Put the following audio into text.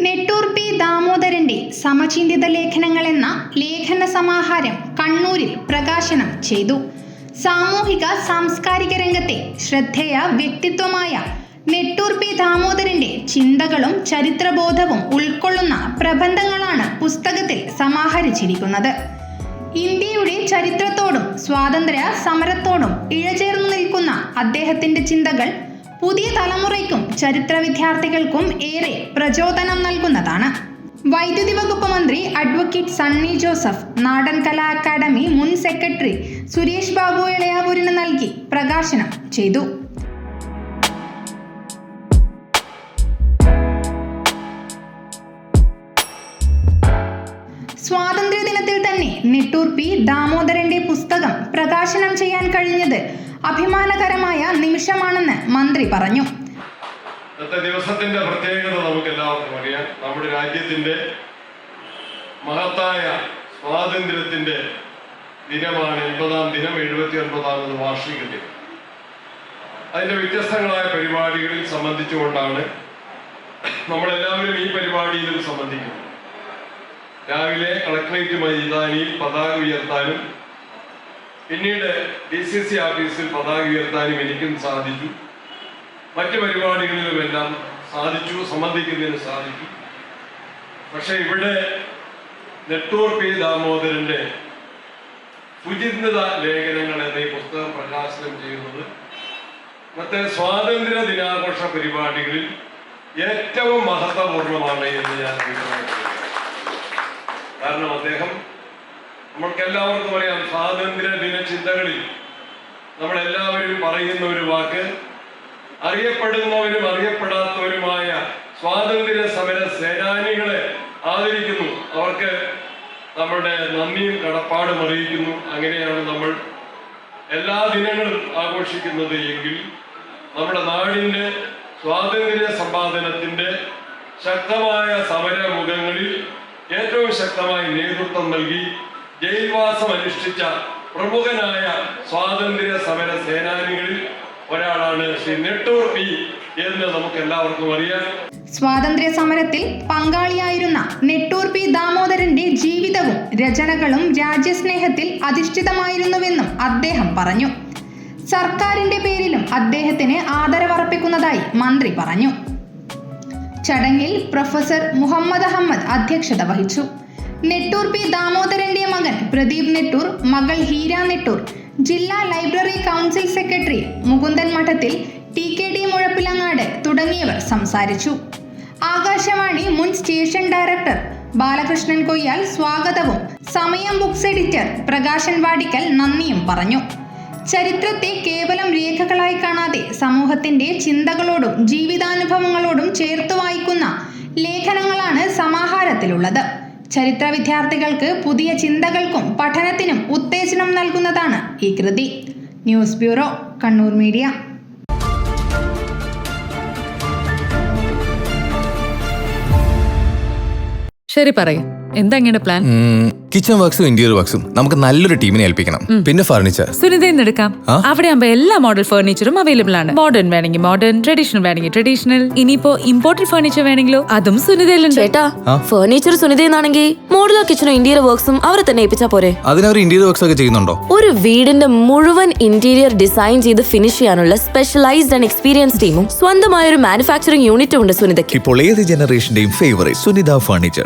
Nettoor P ദാമോദരന്റെ സമചിന്തിത ലേഖനങ്ങൾ എന്ന ലേഖന സമാഹാരം കണ്ണൂരിൽ പ്രകാശനം ചെയ്തു. സാമൂഹിക സാംസ്കാരിക രംഗത്തെ ശ്രദ്ധേയ വ്യക്തിത്വമായ നെട്ടൂർ പി ദാമോദരന്റെ ചിന്തകളും ചരിത്രബോധവും ഉൾക്കൊള്ളുന്ന പ്രബന്ധങ്ങളാണ് പുസ്തകത്തിൽ സമാഹരിച്ചിരിക്കുന്നത്. ഇന്ത്യയുടെ ചരിത്രത്തോടും സ്വാതന്ത്ര്യ സമരത്തോടും ഇഴചേർന്നു നിൽക്കുന്ന അദ്ദേഹത്തിന്റെ ചിന്തകൾ പുതിയ തലമുറയ്ക്കും ചരിത്ര വിദ്യാർത്ഥികൾക്കും ഏറെ പ്രചോദനം നൽകുന്നതാണ്. വൈദ്യുതി വകുപ്പ് മന്ത്രി അഡ്വക്കേറ്റ് സണ്ണി ജോസഫ് നാടൻ കലാ അക്കാദമി മുൻ സെക്രട്ടറി സുരേഷ് ബാബു എളയാവൂരിന് നൽകി പ്രകാശനം ചെയ്തു. സ്വാതന്ത്ര്യദിനത്തിൽ തന്നെ നെട്ടൂർ പി ദാമോദരന്റെ പുസ്തകം പ്രകാശനം ചെയ്യാൻ കഴിഞ്ഞത് അഭിമാനകരമായ നിമിഷമാണെന്ന് മന്ത്രി പറഞ്ഞു. ഇന്നത്തെ ദിവസത്തിന്റെ പ്രത്യേകത നമുക്ക് എല്ലാവർക്കും അറിയാം. നമ്മുടെ രാജ്യത്തിന്റെ മഹത്തായ സ്വാതന്ത്ര്യത്തിന്റെ ദിനമാണ് 80-ാം ദിനം, 79ാമത് വാർഷിക ദിനം. അതിന്റെ വ്യത്യസ്തങ്ങളായ പരിപാടികളിൽ സംബന്ധിച്ചുകൊണ്ടാണ് നമ്മളെല്ലാവരും ഈ പരിപാടിയിലും സംബന്ധിക്കുന്നത്. രാവിലെ കളക്ടറേറ്റ് മൈതാനിയിൽ പതാക ഉയർത്താനും പിന്നീട് DCC ഓഫീസിൽ പതാക ഉയർത്താനും എനിക്കും സാധിച്ചു. മറ്റു പരിപാടികളിലുമെല്ലാം സാധിച്ചു, സംബന്ധിക്കുന്നതിന് സാധിച്ചു. പക്ഷെ ഇവിടെ നെട്ടൂർ പി ദാമോദരന്റെ സുചിന്തിത ലേഖനങ്ങൾ എന്ന ഈ പുസ്തകം പ്രകാശനം ചെയ്യുന്നത് ഇന്നത്തെ സ്വാതന്ത്ര്യ ദിനാഘോഷ പരിപാടികളിൽ ഏറ്റവും മഹത്വപൂർണമാണ് എന്ന് ഞാൻ അഭിപ്രായപ്പെടുന്നു. കാരണം അദ്ദേഹം നമ്മൾക്കെല്ലാവർക്കും അറിയാം, സ്വാതന്ത്ര്യ ദിന ചിന്തകളിൽ നമ്മളെല്ലാവരും പറയുന്ന ഒരു വാക്ക്, അറിയപ്പെടുന്നവരും അറിയപ്പെടാത്തവരുമായ സ്വാതന്ത്ര്യ സമര സേനാനികളെ ആദരിക്കുന്നു, അവർക്ക് നമ്മുടെ നന്ദിയും കടപ്പാടും അറിയിക്കുന്നു. അങ്ങനെയാണ് നമ്മൾ എല്ലാ ദിനങ്ങളും ആഘോഷിക്കുന്നത് എങ്കിൽ നമ്മുടെ നാടിൻ്റെ സ്വാതന്ത്ര്യ സമ്പാദനത്തിൻ്റെ ശക്തമായ സമരമുഖങ്ങളിൽ ഏറ്റവും ശക്തമായി നേതൃത്വം നൽകി ജയിൽവാസം അനുഷ്ഠിച്ച പ്രമുഖനായ സ്വാതന്ത്ര്യ സമര സേനാനികളിൽ ഒരാളാണ് ശ്രീ നെട്ടൂർ പി എന്ന് നമുക്ക് എല്ലാവർക്കും അറിയാം. സ്വാതന്ത്ര്യ സമരത്തിൽ പങ്കാളിയായിരുന്ന നെട്ടൂർ പി ദാമോദരന്റെ ജീവിതവും രചനകളും രാജ്യസ്നേഹത്തിൽ അധിഷ്ഠിതമായിരുന്നുവെന്നും അദ്ദേഹം പറഞ്ഞു. സർക്കാരിന്റെ പേരിലും അദ്ദേഹത്തിന് ആദരവർപ്പിക്കുന്നതായി മന്ത്രി പറഞ്ഞു. ചടങ്ങിൽ പ്രൊഫസർ മുഹമ്മദ് അഹമ്മദ് അധ്യക്ഷത വഹിച്ചു. നെട്ടൂർ പി ദാമോദരന്റെ മകൻ പ്രദീപ് നെട്ടൂർ, മകൾ ഹീര നെട്ടൂർ, ജില്ലാ ലൈബ്രറി കൗൺസിൽ സെക്രട്ടറി മുകുന്ദൻ മഠത്തിൽ, TKD മുഴപ്പിലങ്ങാട് തുടങ്ങിയവർ സംസാരിച്ചു. ആകാശവാണി മുൻ സ്റ്റേഷൻ ഡയറക്ടർ ബാലകൃഷ്ണൻ കൊയ്യാൽ സ്വാഗതവും സമയം ബുക്സ് എഡിറ്റർ പ്രകാശൻ വാടിക്കൽ നന്ദിയും പറഞ്ഞു. ചരിത്രത്തെ കേവലം രേഖകളായി കാണാതെ സമൂഹത്തിന്റെ ചിന്തകളോടും ജീവിതാനുഭവങ്ങളോടും ചേർത്ത് വായിക്കുന്ന ലേഖനങ്ങളാണ് സമാഹാരത്തിലുള്ളത്. ചരിത്ര വിദ്യാർത്ഥികൾക്ക് പുതിയ ചിന്തകൾക്കും പഠനത്തിനും ഉത്തേജനം നൽകുന്നതാണ് ഈ കൃതി. News bureau, Kannur media. ശരി, പറയും എന്താ ഇങ്ങനെ പ്ലാൻ? കിച്ചൺ വർക്സും ഇന്റീരിയർ വർക്സും നമുക്ക് നല്ലൊരു ടീമിനെ ഏൽപ്പിക്കണം. പിന്നെ ഫർണിച്ചർ സുനിതയിൽ എടുക്കാം. അവിടെ ആകുമ്പോ എല്ലാ മോഡൽ ഫർണിച്ചറും അവൈലബിൾ ആണ്. മോഡേൺ വേണമെങ്കിൽ മോഡേൺ, ട്രഡീഷണൽ വേണമെങ്കിൽ ട്രഡീഷണൽ. ഇനിയിപ്പോ ഇമ്പോർട്ടഡ് ഫർണിച്ചർ വേണമെങ്കിലോ അതും സുനിതയിലുണ്ട്. ചേട്ടാ, ഫർണിച്ചർ സുനിതയെന്നാണെങ്കിൽ മോഡുലർ കിച്ചണും ഇന്റീരിയർ വർക്സും അവരെ തന്നെ ഏൽപ്പിച്ചാ പോരെ? അതിനവർ ഇന്റീരിയർ വർക്സ് ഒക്കെ ചെയ്യുന്നുണ്ടോ? ഒരു വീടിന്റെ മുഴുവൻ ഇന്റീരിയർ ഡിസൈൻ ചെയ്ത് ഫിനിഷ് ചെയ്യാനുള്ള സ്പെഷ്യലൈസ്ഡ് ആൻഡ് എക്സ്പീരിയൻസ് ടീമും സ്വന്തമായ ഒരു മാനുഫാക്ചറിംഗ് യൂണിറ്റും ഉണ്ട് സുനിതയ്ക്ക്. ഇപ്പോൾ ഏത് ജനറേഷന്റെയും ഫേവറേറ്റ് സുനിത ഫർണിച്ചർ.